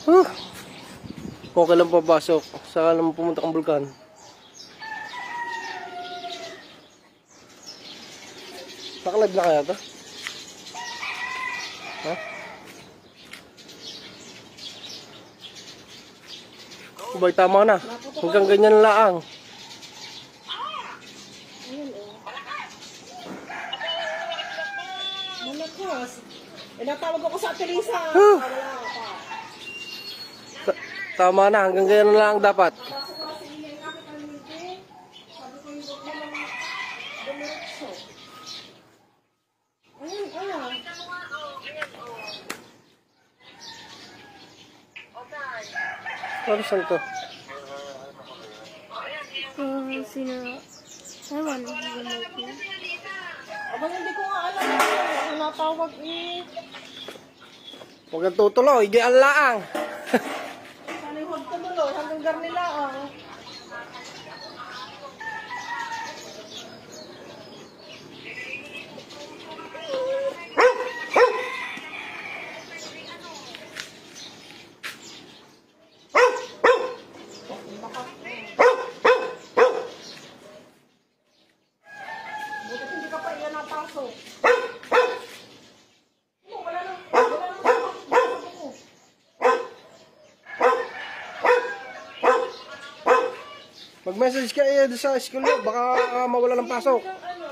Kung kailan papasok, saka naman pumunta kang bulkan. Nakalive na kaya to? Ha? Sabay, tama na. Hanggang ganyan laang. Ayun o. Malakos. Natawag ako sa Teresa. Wala pa. Tama na, hanggang ganyan lang dapat. Ayun, ayun. Ano saan to? Sino? Ewan, Abang hindi ko nga alam. Ang natawag eh. Huwag kang tutuloy, di ang laang. Sana yung huwag tumulo. Hanggang garnila ah. Buti hindi ka pa iyan napasok. Wala nang pasok ko. Mag-message ka sa school mo, baka mawala ng pasok. Hanggang ano,